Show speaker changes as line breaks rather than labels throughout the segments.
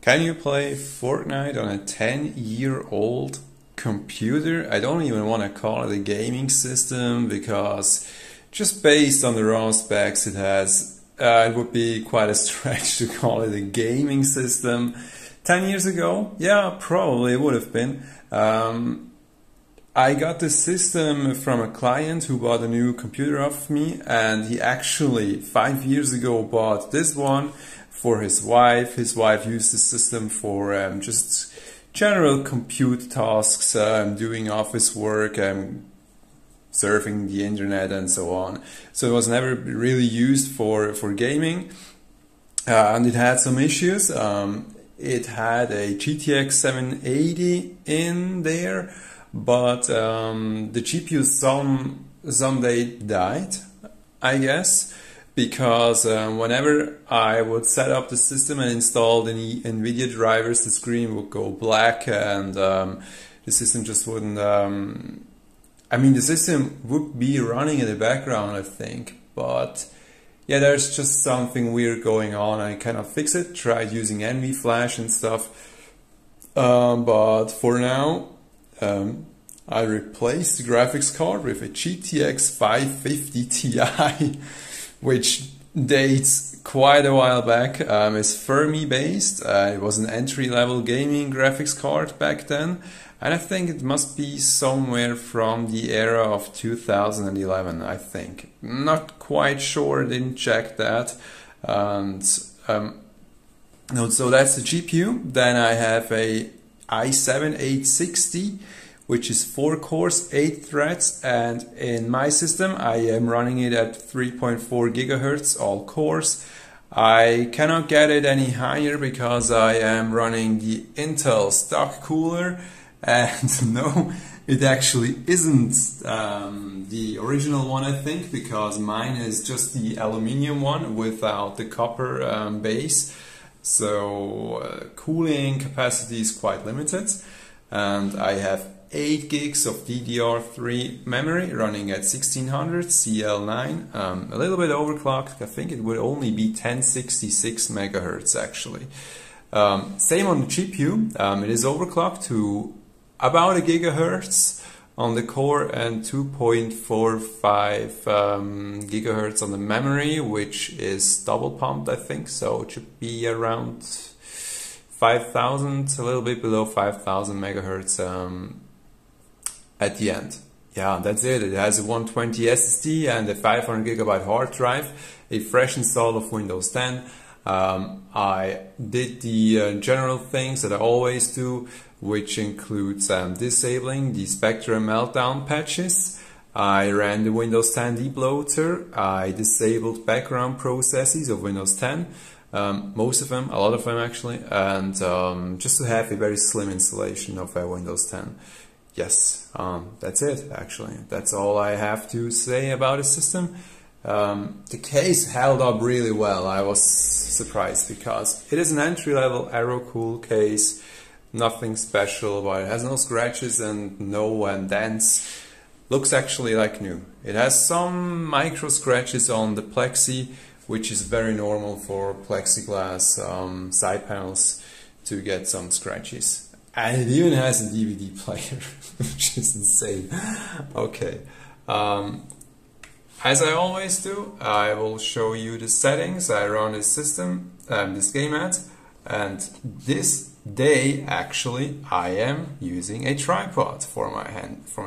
Can you play Fortnite on a 10-year-old computer? I don't even want to call it a gaming system because just based on the raw specs it has, it would be quite a stretch to call it a gaming system. 10 years ago, yeah, probably it would have been. I got the system from a client who bought a new computer off me, and he actually 5 years ago bought this one for his wife. His wife used the system for just general compute tasks, doing office work, surfing the internet and so on. So it was never really used for gaming, and it had some issues. It had a GTX 780 in there, but the GPU someday died, I guess, because whenever I would set up the system and install the NVIDIA drivers, the screen would go black and the system just wouldn't... I mean, the system would be running in the background, I think, but yeah, there's just something weird going on. I cannot fix it. Tried using NV Flash and stuff, but for now, I replaced the graphics card with a GTX 550 Ti, which dates quite a while back. It's Fermi based. It was an entry-level gaming graphics card back then, and I think it must be somewhere from the era of 2011, I think. Not quite sure, didn't check that. And no, so that's the GPU. Then I have a i7-860, which is 4 cores, 8 threads, and in my system I am running it at 3.4 gigahertz, all cores. I cannot get it any higher because I am running the Intel stock cooler, and no, it actually isn't the original one, I think, because mine is just the aluminium one without the copper base, so cooling capacity is quite limited, and I have 8 gigs of DDR3 memory running at 1600 CL9, a little bit overclocked. I think it would only be 1066 megahertz actually. Same on the GPU, it is overclocked to about a gigahertz on the core and 2.45 gigahertz on the memory, which is double pumped, I think, so it should be around 5,000, a little bit below 5,000 megahertz at the end. Yeah, that's it. It has a 120 SSD and a 500 gigabyte hard drive, a fresh install of Windows 10. I did the general things that I always do, which includes disabling the Spectre Meltdown patches. I ran the Windows 10 debloater. I disabled background processes of Windows 10. Most of them, a lot of them actually, and just to have a very slim installation of Windows 10. Yes, that's it actually. That's all I have to say about the system. The case held up really well. I was surprised because it is an entry-level aero-cooled case. Nothing special about it. It has no scratches and no dents. Looks actually like new. It has some micro scratches on the plexi, which is very normal for plexiglass side panels to get some scratches. And it even has a DVD player, which is insane. Okay. As I always do, I will show you the settings I run this system, this game at, and this day actually I am using a tripod for my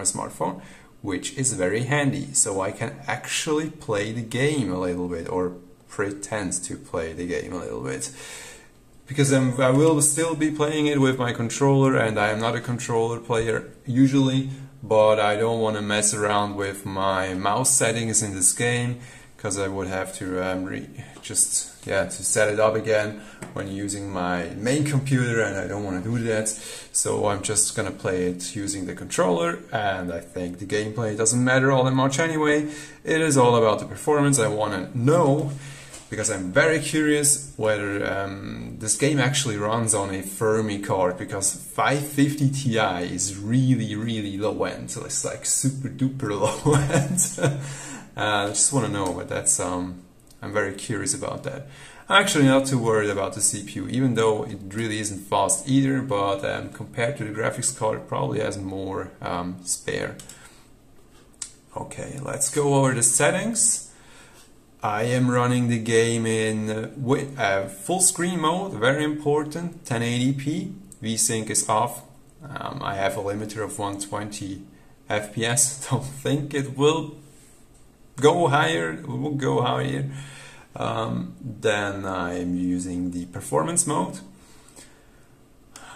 smartphone, which is very handy, so I can actually play the game a little bit, or pretend to play the game a little bit. Because I will still be playing it with my controller, and I am not a controller player usually, but I don't want to mess around with my mouse settings in this game, because I would have to to set it up again when using my main computer, and I don't want to do that. So I'm just gonna play it using the controller, and I think the gameplay doesn't matter all that much anyway. It is all about the performance. I want to know, because I'm very curious whether this game actually runs on a Fermi card, because 550 Ti is really low end, so it's like super duper low end. I just want to know, but that's I'm very curious about that. Actually, not too worried about the CPU, even though it really isn't fast either, but compared to the graphics card, it probably has more spare. Okay, let's go over the settings. I am running the game in full screen mode, very important, 1080p. VSync is off. I have a limiter of 120 FPS. Don't think it will go higher. It will go higher. Then I'm using the performance mode.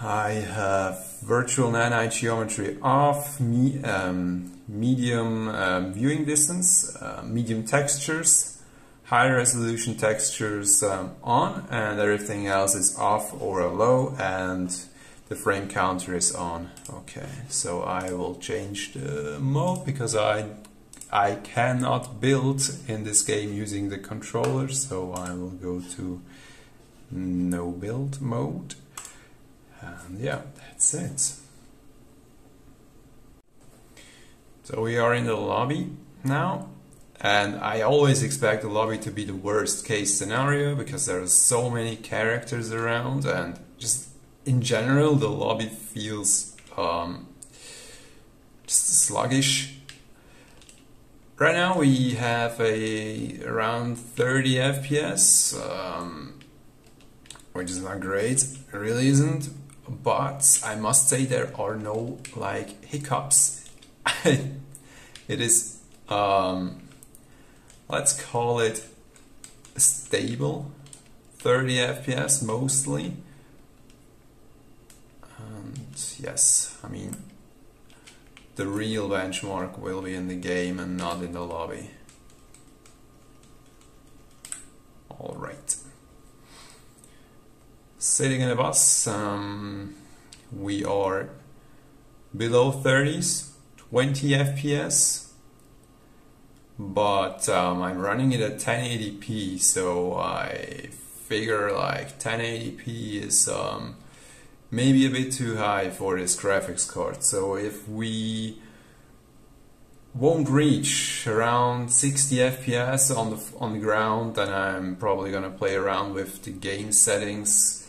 I have virtual nanite geometry off, medium viewing distance, medium textures, high resolution textures on, and everything else is off or low, and the frame counter is on. Okay, so I will change the mode because I cannot build in this game using the controller, so I will go to no build mode, and yeah, that's it. So we are in the lobby now, and I always expect the lobby to be the worst case scenario because there are so many characters around, and just in general the lobby feels just sluggish. Right now we have around 30 FPS, which is not great, it really isn't, but I must say there are no like hiccups. It is, let's call it stable, 30 FPS mostly, and yes, I mean, the real benchmark will be in the game and not in the lobby. Alright. Sitting in a bus, we are below 30s, 20 FPS, but I'm running it at 1080p, so I figure like 1080p is maybe a bit too high for this graphics card. So if we won't reach around 60 FPS on the ground, then I'm probably gonna play around with the game settings,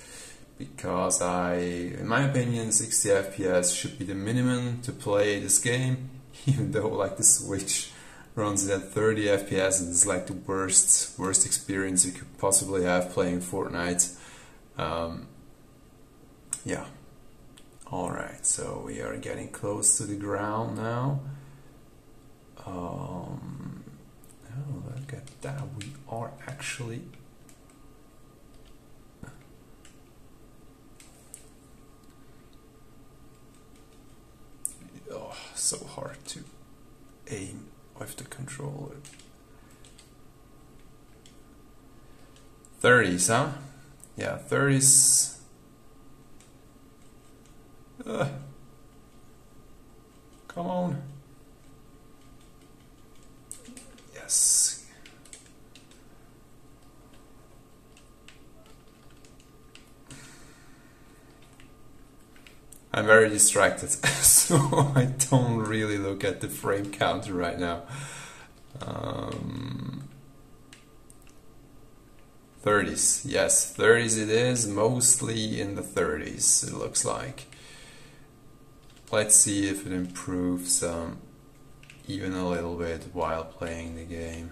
because in my opinion, 60 FPS should be the minimum to play this game, even though like the Switch runs at 30 FPS and it's like the worst experience you could possibly have playing Fortnite. Yeah. Alright, so we are getting close to the ground now. Oh, look at that. We are actually... Oh, so hard to aim with the controller. 30s, huh? Yeah, 30s. Come on. Yes. I'm very distracted, so I don't really look at the frame counter right now. 30s, yes, 30s it is, mostly in the 30s, it looks like. Let's see if it improves even a little bit while playing the game.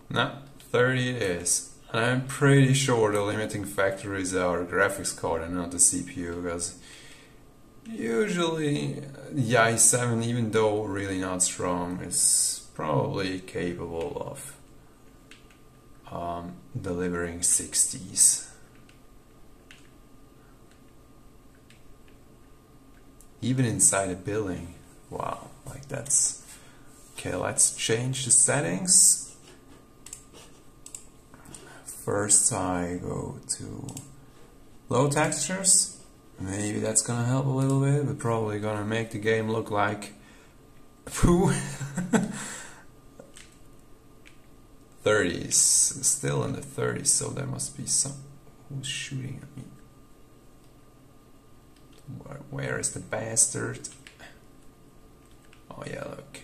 No, 30 it is. And I'm pretty sure the limiting factor is our graphics card and not the CPU, because usually the i7, even though really not strong, is probably capable of delivering 60s. Even inside a building. Wow, like that's... Okay, let's change the settings. First I go to low textures. Maybe that's gonna help a little bit, but probably gonna make the game look like poo. 30s, still in the 30s, so there must be some who's shooting at me. Where is the bastard? Oh yeah, look.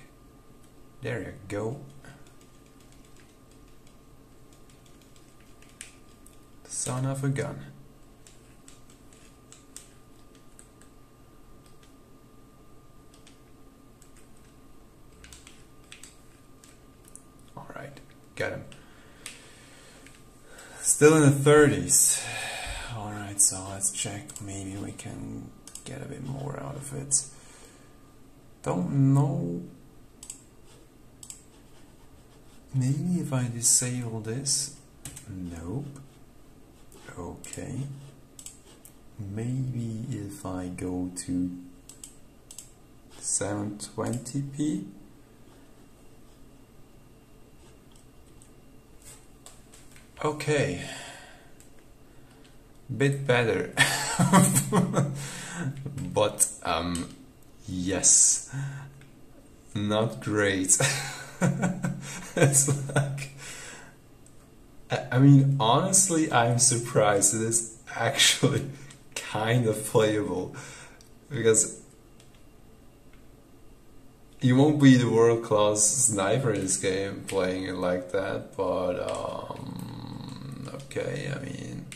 There you go. Son of a gun. Alright, got him. Still in the 30s. Alright, so let's check. Maybe we can get a bit more out of it. Don't know. Maybe if I disable this. Nope. Okay. Maybe if I go to 720p. Okay. Bit better. But yes. Not great. It's like, I mean, honestly, I'm surprised it is actually kind of playable, because you won't be the world-class sniper in this game playing it like that, but okay, I mean,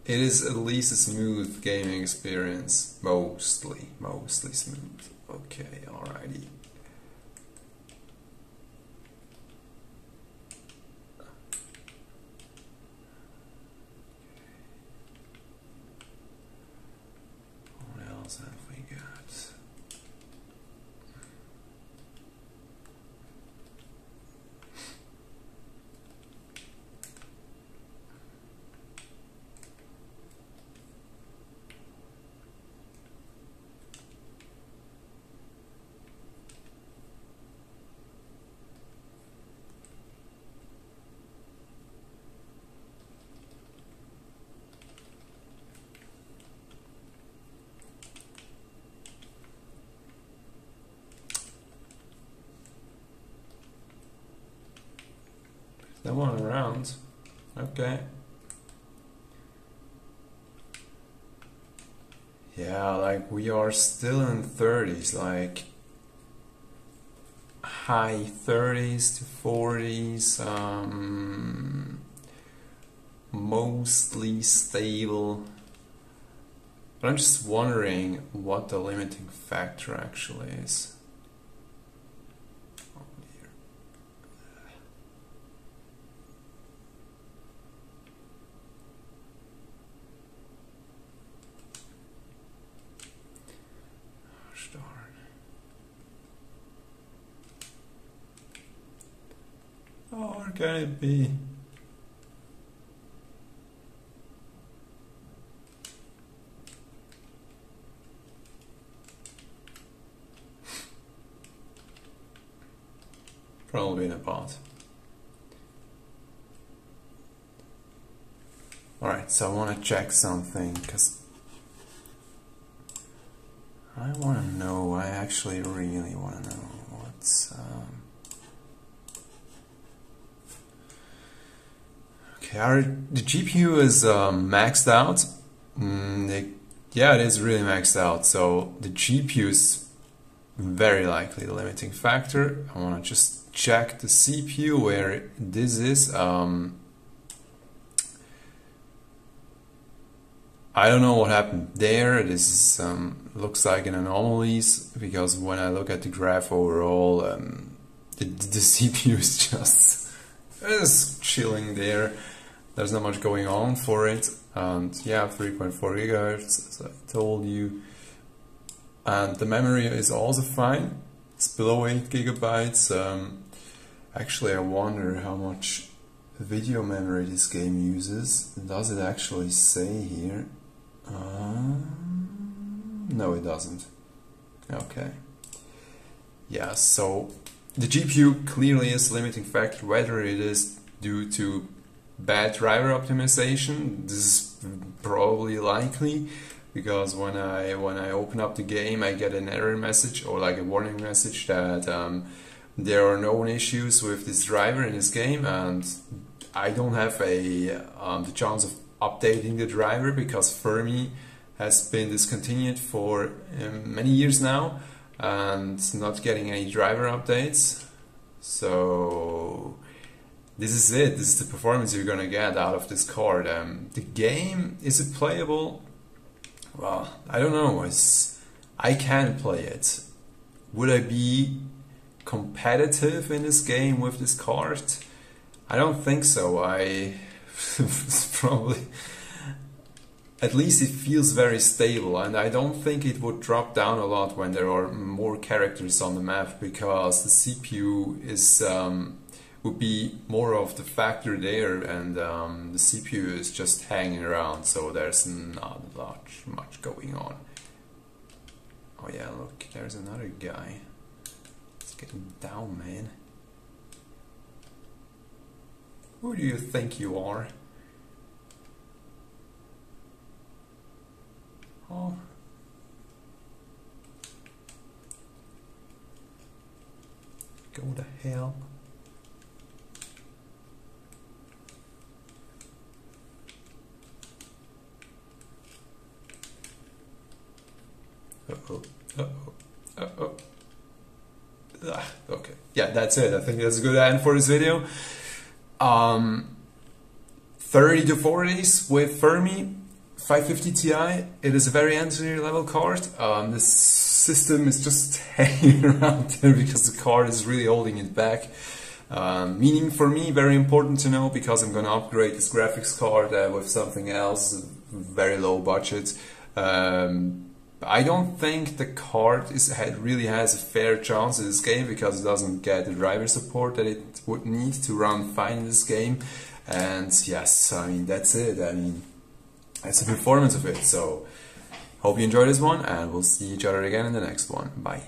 it is at least a smooth gaming experience. Mostly smooth. Okay, alrighty. What else have we got? No one around. Okay. Yeah, like we are still in 30s, like high 30s to 40s, mostly stable. But I'm just wondering what the limiting factor actually is. Or can it be? Probably in a bot. Alright, so I want to check something, because I want to know, I actually really want to know what's... Okay, the GPU is maxed out. Yeah, it is really maxed out, so the GPU is very likely the limiting factor. I want to just check the CPU where this is. I don't know what happened there. This is, looks like an anomaly, because when I look at the graph overall, the CPU is just chilling there. There's not much going on for it, and yeah, 3.4 gigahertz, as I told you. And the memory is also fine. It's below 8 gigabytes. Actually, I wonder how much video memory this game uses. Does it actually say here? No, it doesn't. Okay. Yeah, so the GPU clearly is a limiting factor, whether it is due to bad driver optimization. This is probably likely, because when I open up the game, I get an error message, or like a warning message that there are known issues with this driver in this game, and I don't have the chance of updating the driver because Fermi has been discontinued for many years now and not getting any driver updates. So this is it. This is the performance you're gonna get out of this card. The game, is it playable? Well, I don't know. I can play it. Would I be competitive in this game with this card? I don't think so. Probably, at least it feels very stable, and I don't think it would drop down a lot when there are more characters on the map, because the CPU is would be more of the factor there, and the CPU is just hanging around, so there's not much going on. Oh yeah, look, there's another guy. It's getting down, man. Who do you think you are? Oh. Go to hell. Uh-oh. Uh-oh. Uh-oh. Okay. Yeah, that's it. I think that's a good end for this video. 30 to 40s with Fermi 550 Ti. It is a very entry level card. The system is just hanging around there because the card is really holding it back. Meaning for me, very important to know, because I'm gonna upgrade this graphics card with something else, very low budget. I don't think the card really has a fair chance in this game, because it doesn't get the driver support that it would need to run fine in this game. And yes, I mean, that's it. I mean, that's the performance of it. So hope you enjoyed this one, and we'll see each other again in the next one. Bye.